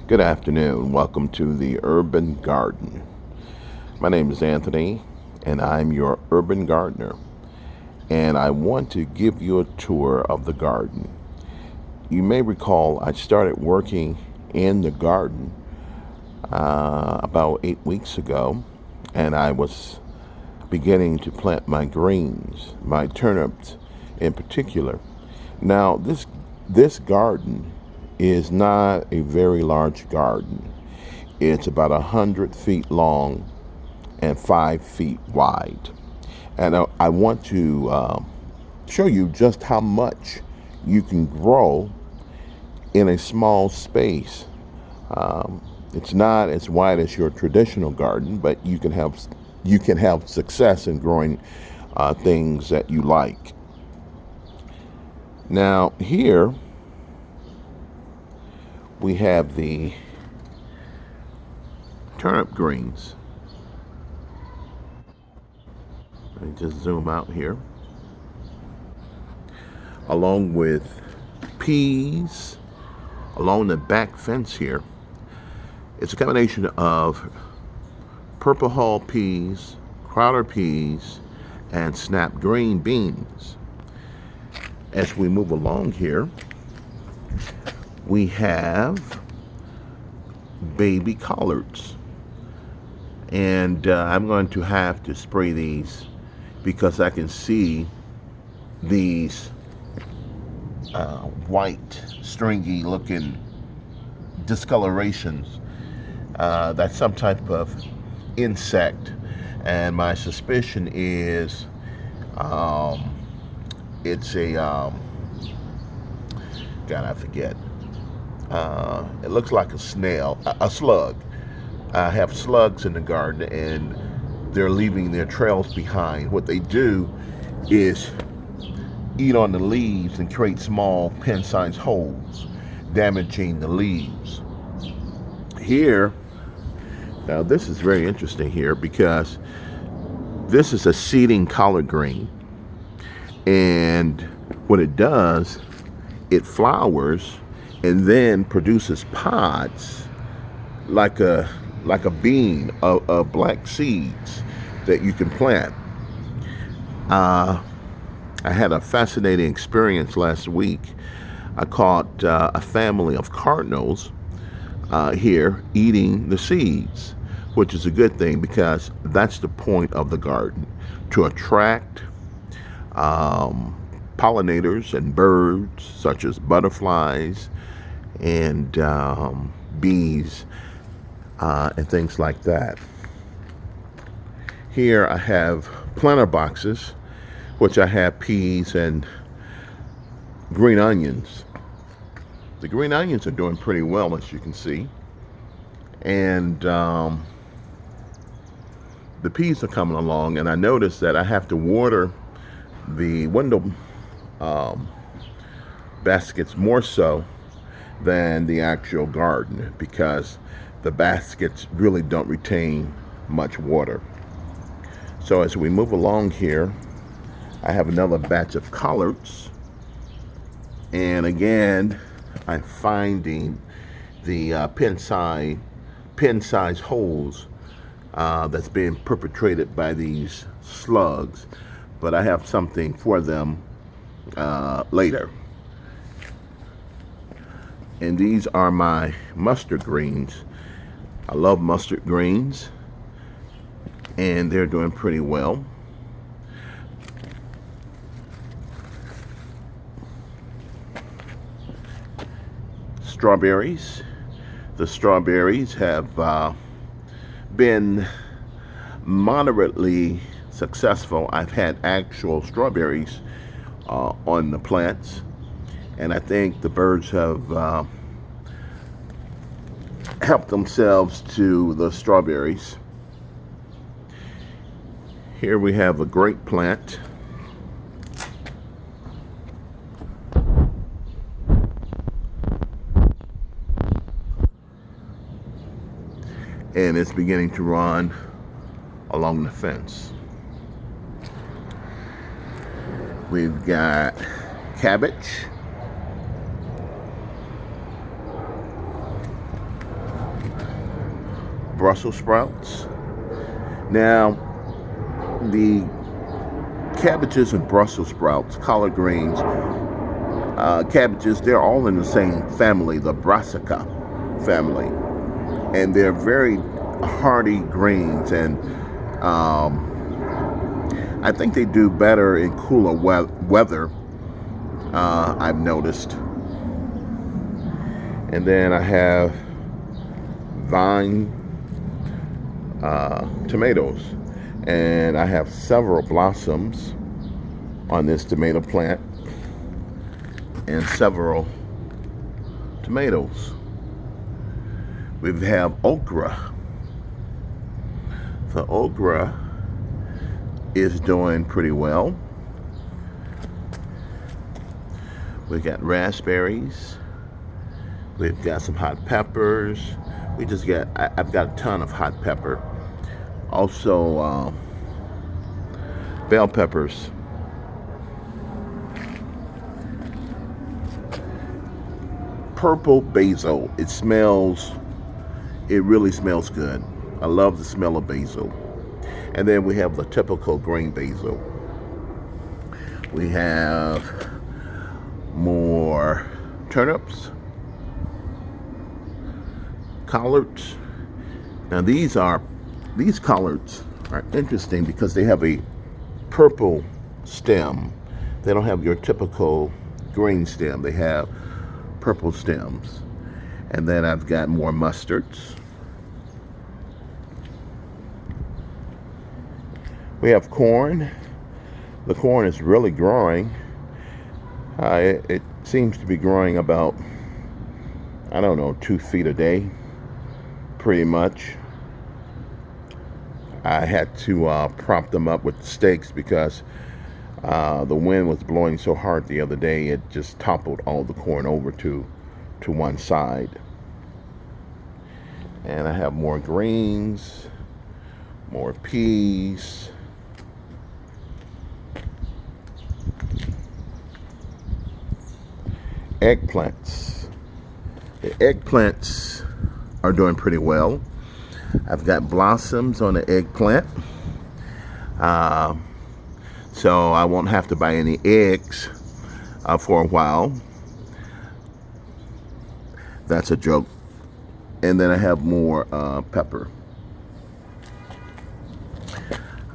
Good afternoon. Welcome to the Urban Garden. My name is Anthony, and I'm your urban gardener. And I want to give you a tour of the garden. You may recall I started working in the garden about 8 weeks ago, and I was beginning to plant my greens, my turnips in particular. Now, this garden is not a very large garden. It's about 100 feet long and 5 feet wide. And I want to show you just how much you can grow in a small space. It's not as wide as your traditional garden, but you can have success in growing things that you like. Now here we have the turnip greens. Let me just zoom out here. Along with peas along the back fence here. It's a combination of purple hull peas, crowder peas, and snap green beans. As we move along here, we have baby collards. And I'm going to have to spray these because I can see these white, stringy looking discolorations. That's some type of insect, and my suspicion is it's a God, I forget. It looks like a snail, a slug. I have slugs in the garden, and they're leaving their trails behind. What they do is eat on the leaves and create small pin-sized holes, damaging the leaves. Here, now this is very interesting here because this is a seeding collard green, and what it does, it flowers and then produces pods like a bean of black seeds that you can plant. I had a fascinating experience last week. I caught a family of cardinals here eating the seeds, which is a good thing because that's the point of the garden, to attract pollinators and birds such as butterflies and bees and things like that. Here I have planter boxes, which I have peas and green onions. The green onions are doing pretty well, as you can see. And the peas are coming along, and I noticed that I have to water the window baskets more so than the actual garden because the baskets really don't retain much water. So as we move along here, I have another batch of collards, and again I'm finding the pin-sized holes that's being perpetrated by these slugs, but I have something for them later. And these are my mustard greens. I love mustard greens, and they're doing pretty well. Strawberries. The strawberries have been moderately successful. I've had actual strawberries on the plants, and I think the birds have helped themselves to the strawberries. Here we have a grape plant. And it's beginning to run along the fence. We've got cabbage. Brussels sprouts. Now, the cabbages and Brussels sprouts, collard greens, cabbages, they're all in the same family, the Brassica family. And they're very hardy greens, and I think they do better in cooler weather, I've noticed. And then I have vine tomatoes, and I have several blossoms on this tomato plant and several tomatoes. We have okra. The okra is doing pretty well. We've got raspberries. We've got some hot peppers. I've got a ton of hot pepper. Also, bell peppers. Purple basil. It really smells good. I love the smell of basil. And then we have the typical green basil. We have more turnips, collards. Now these collards are interesting because they have a purple stem. They don't have your typical green stem. They have purple stems. And then I've got more mustards. We have corn. The corn is really growing. It seems to be growing about, I don't know, 2 feet a day, pretty much. I had to prop them up with stakes because the wind was blowing so hard the other day, it just toppled all the corn over to one side. And I have more greens, more peas. Eggplants. The eggplants are doing pretty well. I've got blossoms on the eggplant. So I won't have to buy any eggs for a while. That's a joke. And then I have more pepper.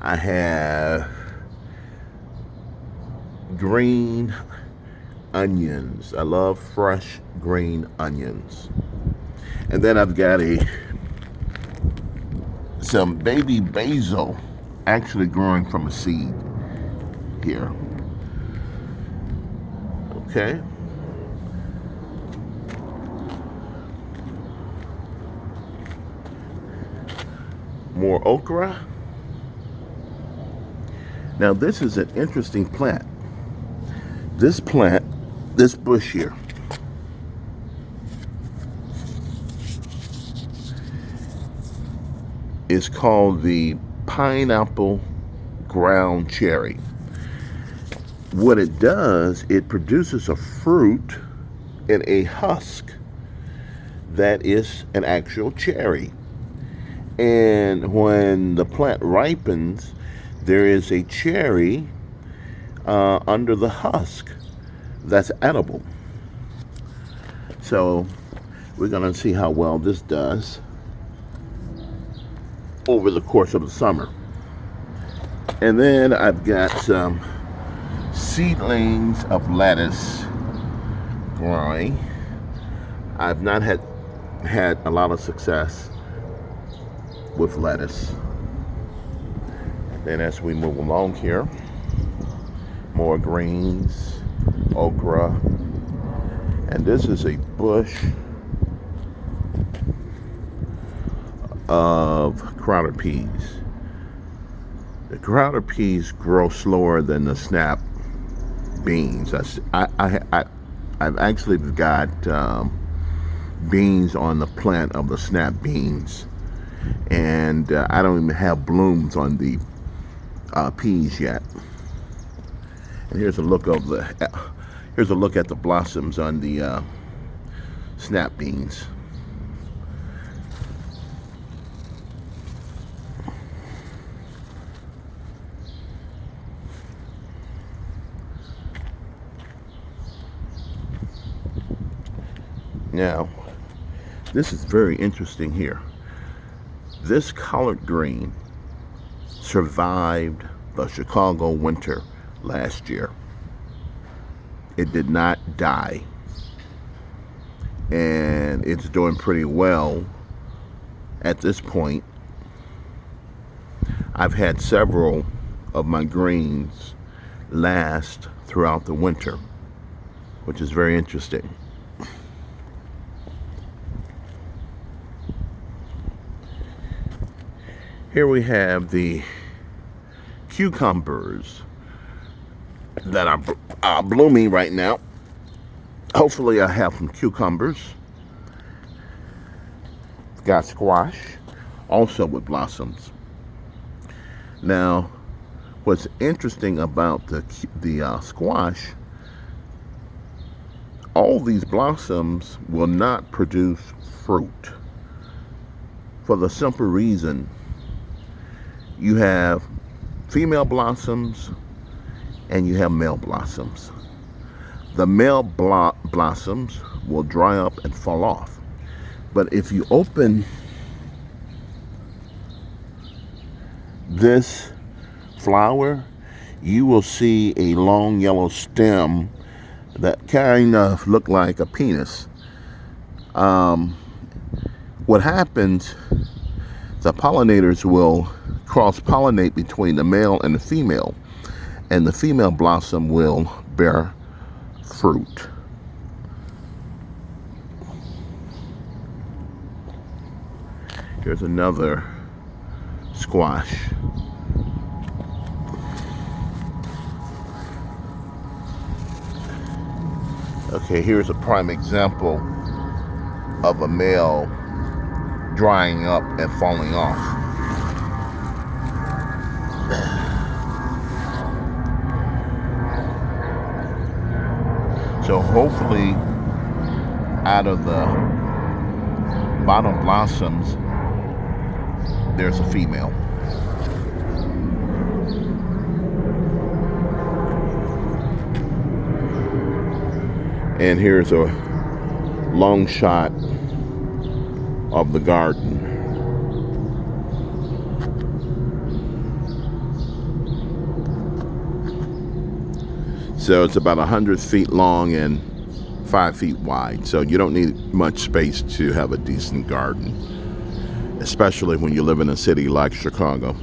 I have green onions. I love fresh green onions. And then I've got some baby basil actually growing from a seed here. Okay. More okra. Now this is an interesting plant. This bush here, is called the pineapple ground cherry. What it does, it produces a fruit in a husk that is an actual cherry. And when the plant ripens, there is a cherry under the husk that's edible. So we're gonna see how well this does over the course of the summer. And then I've got some seedlings of lettuce growing. I've not had a lot of success with lettuce. Then as we move along here, more greens, okra, and this is a bush of crowder peas. The crowder peas grow slower than the snap beans. I've actually got beans on the plant of the snap beans, and I don't even have blooms on the peas yet. And here's a look at the blossoms on the snap beans. Now, this is very interesting here. This collard green survived the Chicago winter last year. It did not die, and it's doing pretty well at this point. I've had several of my greens last throughout the winter, which is very interesting. Here we have the cucumbers that are blooming right now. Hopefully I have some cucumbers. Got squash, also with blossoms. Now, what's interesting about the squash, all these blossoms will not produce fruit for the simple reason you have female blossoms and you have male blossoms. The male blossoms will dry up and fall off. But if you open this flower, you will see a long yellow stem that kind of look like a penis. What happens, the pollinators will cross-pollinate between the male and the female, and the female blossom will bear fruit. Here's another squash. Okay, here's a prime example of a male drying up and falling off. So hopefully out of the bottom blossoms there's a female. And here's a long shot of the garden. So it's about 100 feet long and 5 feet wide. So you don't need much space to have a decent garden, especially when you live in a city like Chicago.